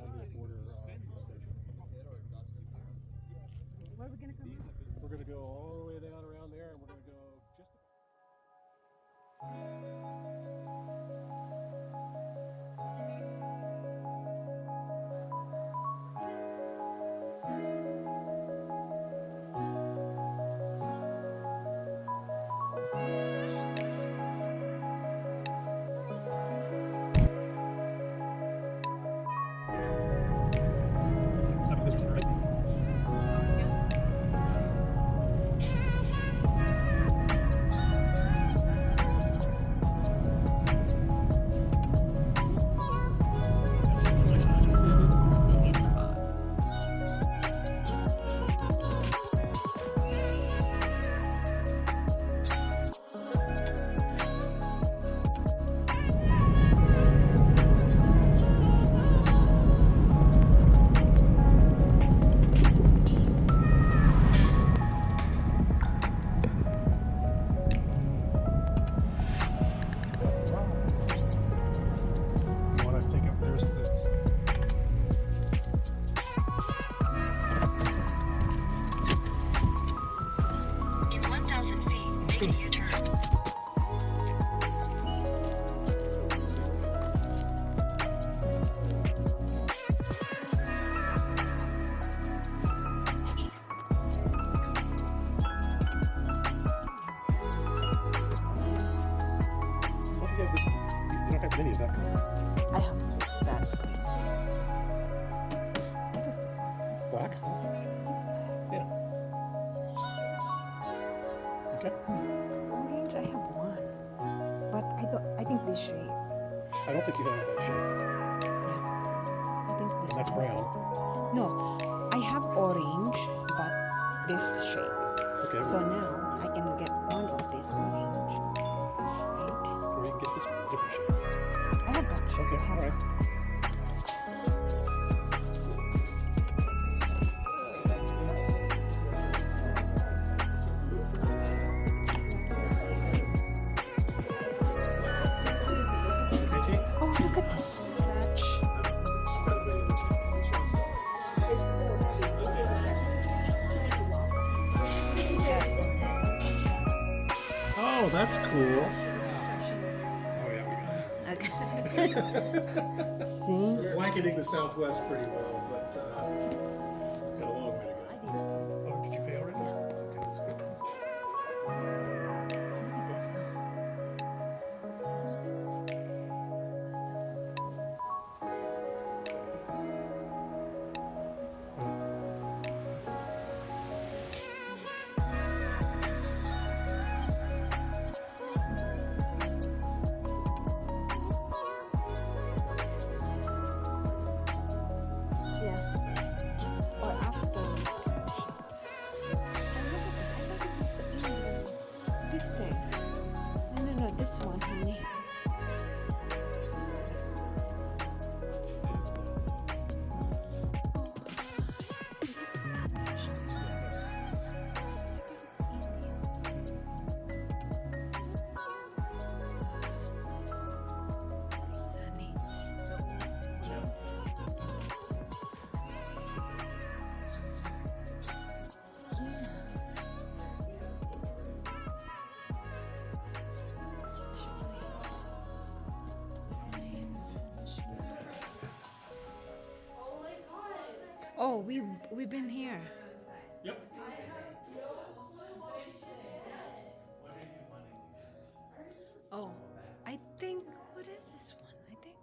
Columbia border station. Where are we gonna come out? We're gonna go all the way down around there, and we're gonna go just. Many of that color. I have that green. What is this one? It's black. Yeah. Okay. Orange, I have one, but I think this shade. I don't think you have that shade. Yeah. I think this. And that's one. brown. No, I have orange, but this shade. Okay. So now I can get one of this orange. Right? Or you can get this different shade. I have that shade. Okay. I have All right. that. Oh, look at this. Oh, that's cool. Oh yeah, we got it. See? Blanketing the Southwest pretty well, but got a long way to go. Oh, did you pay already? Okay, that's good. Look at this. Yeah. Or after this this thing. No, this one, honey. Oh, we've been here. Yep. Oh, I think what is this one? I think.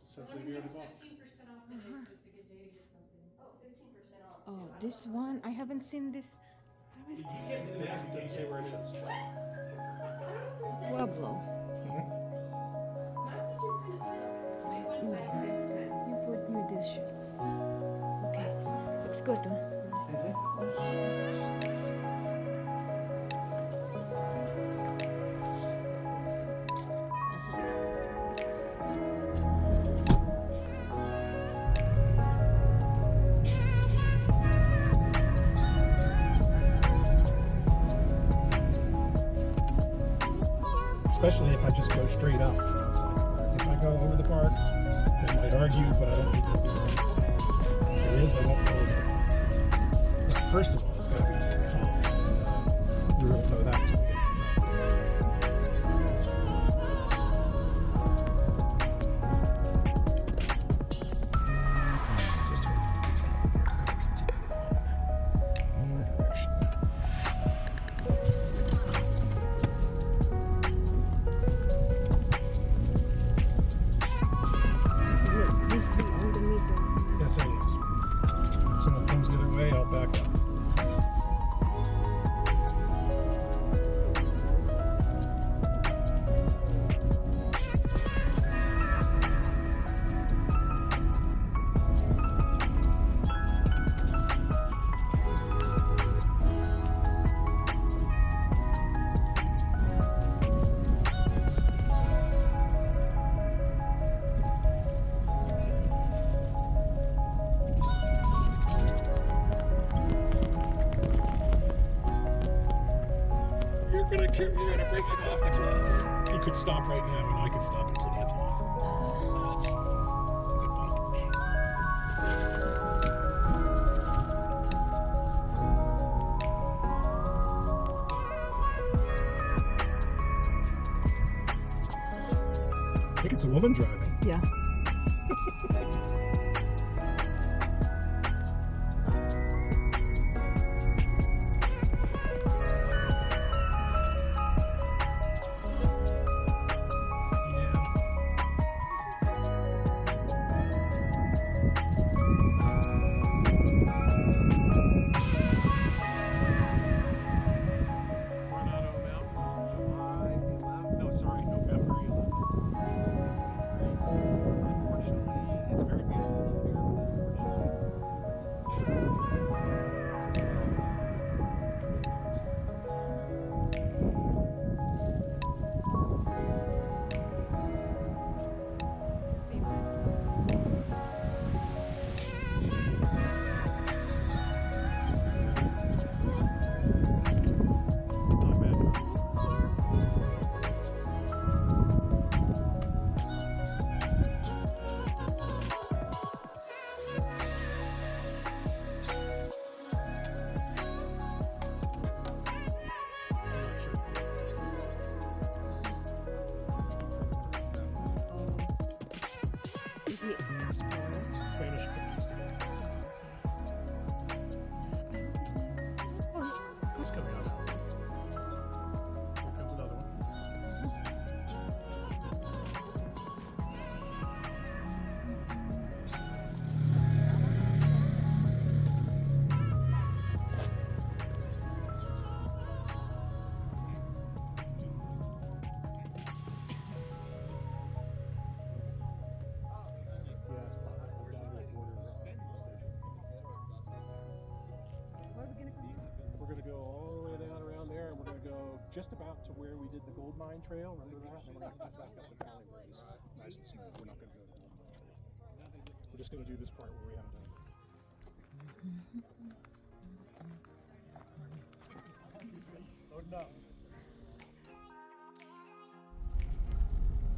San Xavier de Bach. 15% off the day, so it's a good day to get something. Oh, 15% off. Oh, this one I haven't seen this. Where is this? It doesn't say where it is. Pueblo. You put new dishes. Okay, looks good. Especially if I just go straight up from outside the park. If I go over the park, they might argue, but I don't think first of all, it's got to be calm. We won't know that until we get to the top. Just hope these people are going to continue on in our direction. Yes, it is. If someone comes the other way, I'll back up. You're gonna break it off the cliff. You could stop right now, and I could stop in plenty of time. That's a good bump. I think it's a woman driving. Yeah. Coronado Mountain, July 11th. No, sorry, November 11th. Unfortunately, it's very beautiful up here, but unfortunately, it's a little too not bad. Is he explorer? Spanish police. Oh, Who's coming out? Here comes another one. We're going to go all the way down around there, and we're going to go just about to where we did the gold mine trail. Remember that? And then we're going to come back up the valley where it's nice and smooth. We're not going to go to the gold mine trail. We're just going to do this part where we haven't done it. Loading up.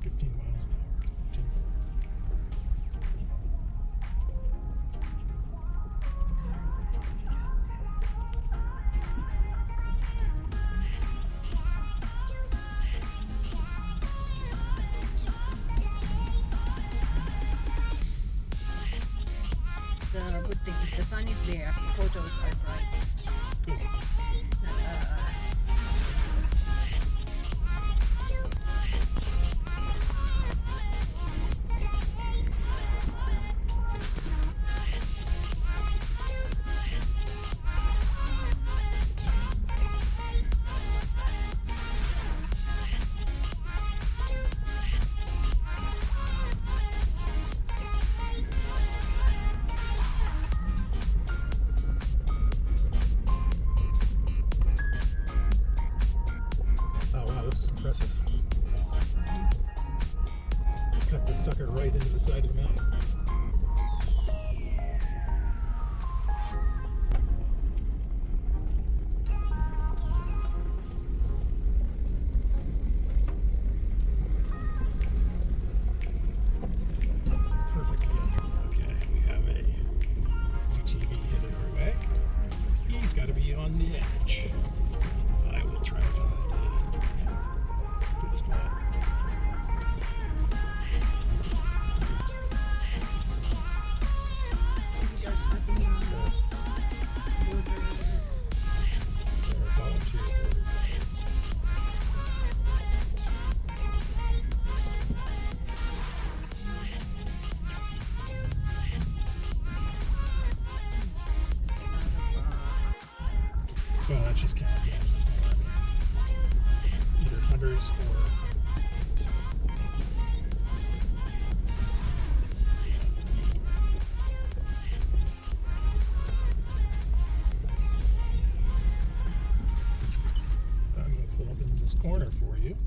15 miles an hour. 10-4. The good thing is the sun is there. Photos are bright. Good. Impressive. Cut this sucker right into the side of the mountain. Perfectly. Okay, we have a UTV headed our way. He's advantage. I will try to find a good spot. Well, that's just camouflage. That's not what I mean. Either hunters or I'm going to pull up in this corner for you.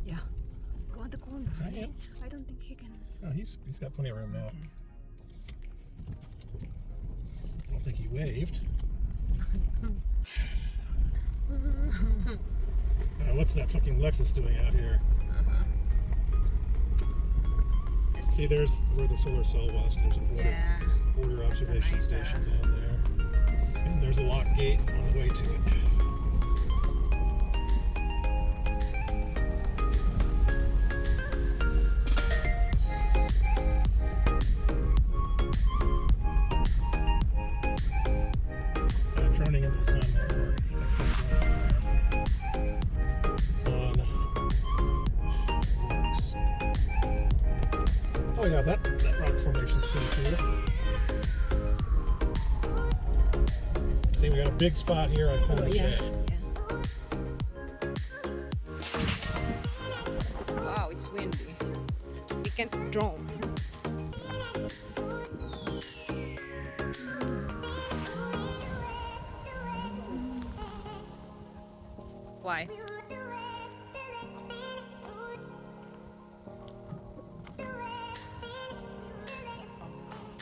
Yeah. Go in the corner. I am. I don't think he can. Oh, he's got plenty of room now. I don't think he waved. What's that fucking Lexus doing out here? See, there's where the solar cell was. There's a border observation nice, station down there. And there's a locked gate on the way to it. Droning into the sun more. Oh yeah, that rock formation's pretty cool. See, we got a big spot here on Coronado. Wow, it's windy. We can't drone. Why?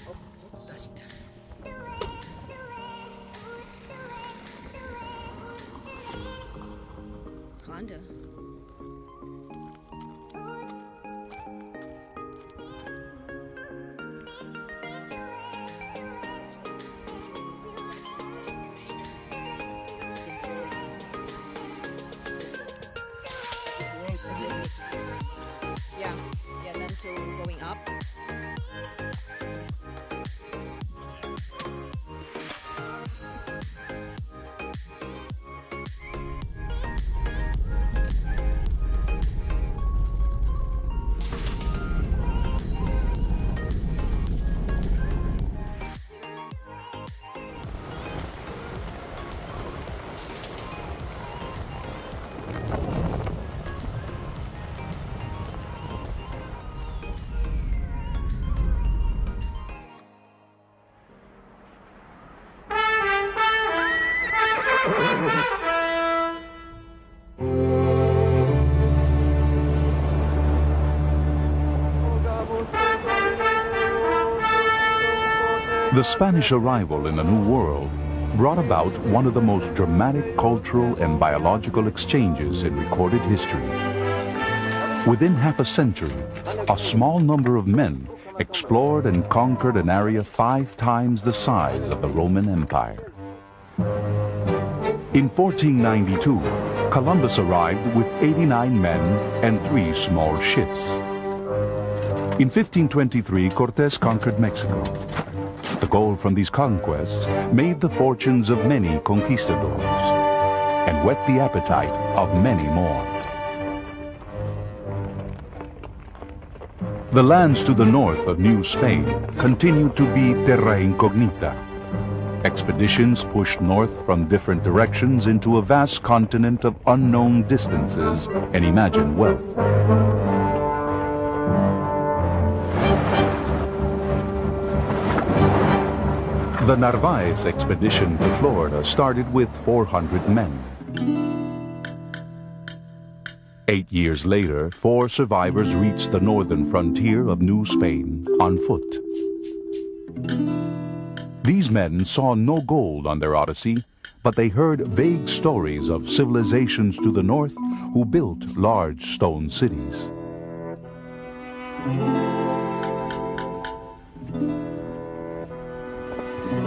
Oh, dust. Honda. Yeah, then to going up. The Spanish arrival in a new world brought about one of the most dramatic cultural and biological exchanges in recorded history. Within half a century, a small number of men explored and conquered an area 5 times the size of the Roman Empire. In 1492, Columbus arrived with 89 men and 3 small ships. In 1523, Cortés conquered Mexico. The gold from these conquests made the fortunes of many conquistadors and whet the appetite of many more. The lands to the north of New Spain continued to be terra incognita. Expeditions pushed north from different directions into a vast continent of unknown distances and imagined wealth. The Narvaez expedition to Florida started with 400 men. 8 years later, 4 survivors reached the northern frontier of New Spain on foot. These men saw no gold on their odyssey, but they heard vague stories of civilizations to the north who built large stone cities.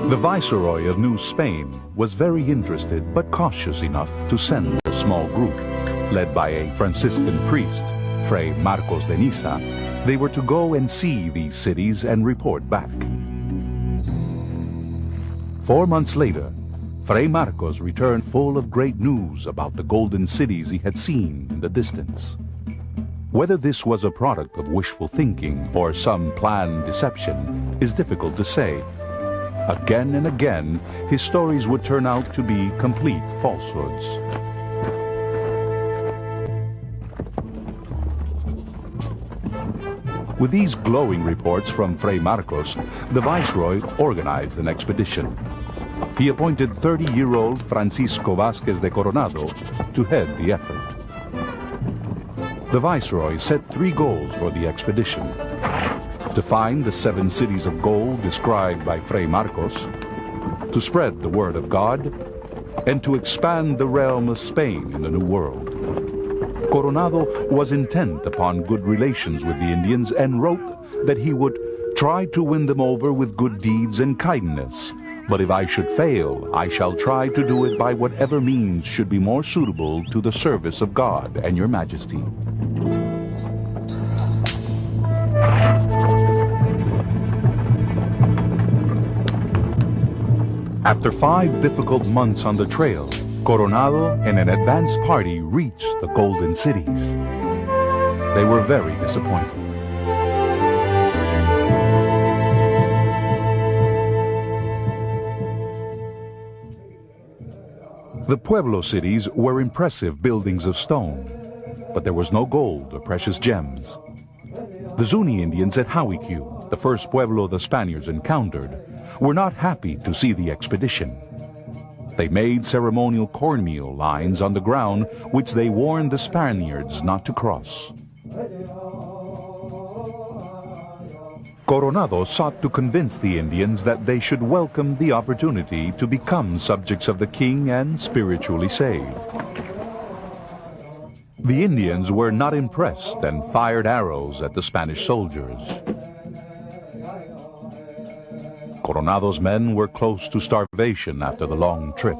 The Viceroy of New Spain was very interested but cautious enough to send a small group, led by a Franciscan priest, Fray Marcos de Niza. They were to go and see these cities and report back. 4 months later, Fray Marcos returned full of great news about the golden cities he had seen in the distance. Whether this was a product of wishful thinking or some planned deception is difficult to say. Again and again, his stories would turn out to be complete falsehoods. With these glowing reports from Fray Marcos, the Viceroy organized an expedition. He appointed 30-year-old Francisco Vázquez de Coronado to head the effort. The Viceroy set 3 goals for the expedition: to find the 7 cities of gold described by Fray Marcos, to spread the word of God, and to expand the realm of Spain in the New World. Coronado was intent upon good relations with the Indians and wrote that he would try to win them over with good deeds and kindness. But if I should fail, I shall try to do it by whatever means should be more suitable to the service of God and your Majesty. After 5 difficult months on the trail, Coronado and an advance party reached the Golden Cities. They were very disappointed. The Pueblo cities were impressive buildings of stone, but there was no gold or precious gems. The Zuni Indians at Hawikiu, the first pueblo the Spaniards encountered, were not happy to see the expedition. They made ceremonial cornmeal lines on the ground, which they warned the Spaniards not to cross. Coronado sought to convince the Indians that they should welcome the opportunity to become subjects of the king and spiritually saved. The Indians were not impressed and fired arrows at the Spanish soldiers. Coronado's men were close to starvation after the long trip.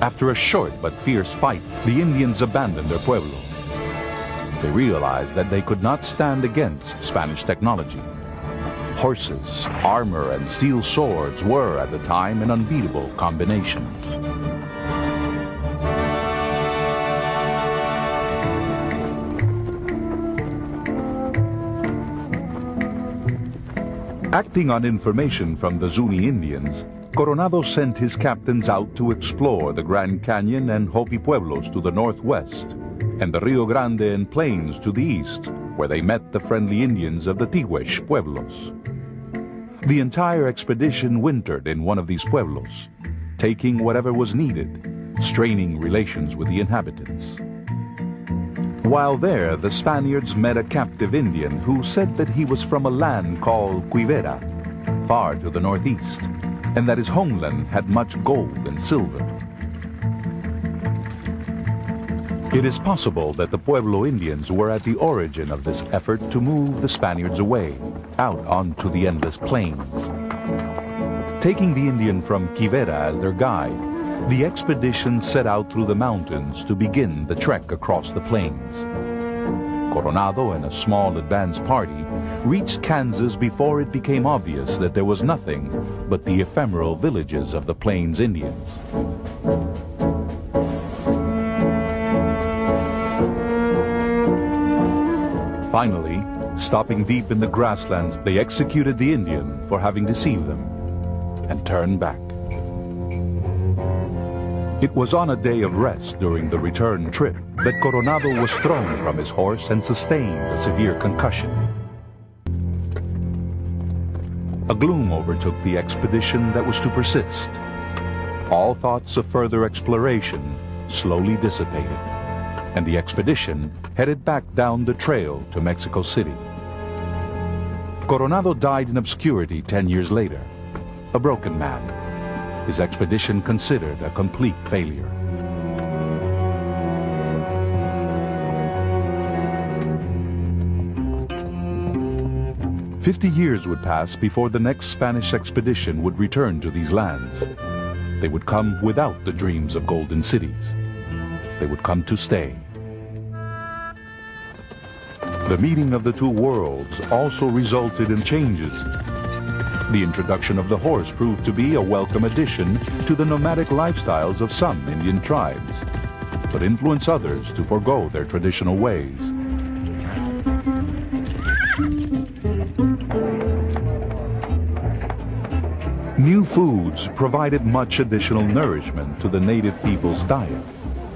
After a short but fierce fight, the Indians abandoned their pueblo. They realized that they could not stand against Spanish technology. Horses, armor, and steel swords were, at the time, an unbeatable combination. Acting on information from the Zuni Indians, Coronado sent his captains out to explore the Grand Canyon and Hopi Pueblos to the northwest, and the Rio Grande and Plains to the east, where they met the friendly Indians of the Tiguex Pueblos. The entire expedition wintered in one of these pueblos, taking whatever was needed, straining relations with the inhabitants. While there, the Spaniards met a captive Indian who said that he was from a land called Quivera, far to the northeast, and that his homeland had much gold and silver. It is possible that the Pueblo Indians were at the origin of this effort to move the Spaniards away, out onto the endless plains. Taking the Indian from Quivera as their guide, the expedition set out through the mountains to begin the trek across the plains. Coronado and a small advance party reached Kansas before it became obvious that there was nothing but the ephemeral villages of the Plains Indians. Finally, stopping deep in the grasslands, they executed the Indian for having deceived them and turned back. It was on a day of rest during the return trip that Coronado was thrown from his horse and sustained a severe concussion. A gloom overtook the expedition that was to persist. All thoughts of further exploration slowly dissipated, and the expedition headed back down the trail to Mexico City. Coronado died in obscurity 10 years later, a broken man, his expedition considered a complete failure. 50 years would pass before the next Spanish expedition would return to these lands. They would come without the dreams of golden cities. They would come to stay. The meeting of the two worlds also resulted in changes. The introduction of the horse proved to be a welcome addition to the nomadic lifestyles of some Indian tribes, but influenced others to forego their traditional ways. New foods provided much additional nourishment to the native people's diet,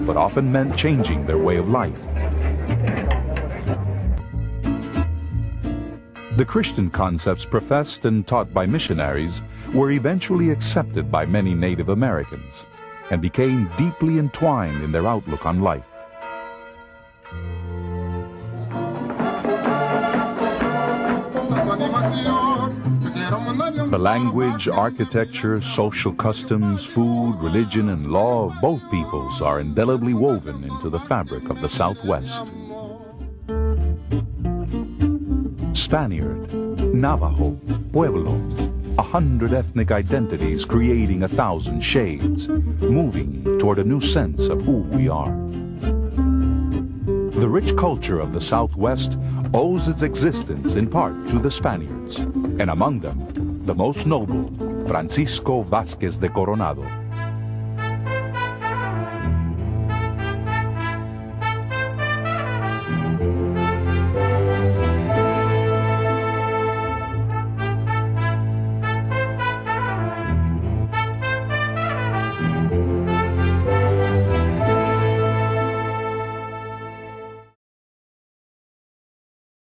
but often meant changing their way of life. The Christian concepts professed and taught by missionaries were eventually accepted by many Native Americans and became deeply entwined in their outlook on life. The language, architecture, social customs, food, religion, and law of both peoples are indelibly woven into the fabric of the Southwest. Spaniard, Navajo, Pueblo, 100 ethnic identities creating 1,000 shades, moving toward a new sense of who we are. The rich culture of the Southwest owes its existence in part to the Spaniards, and among them, the most noble, Francisco Vázquez de Coronado.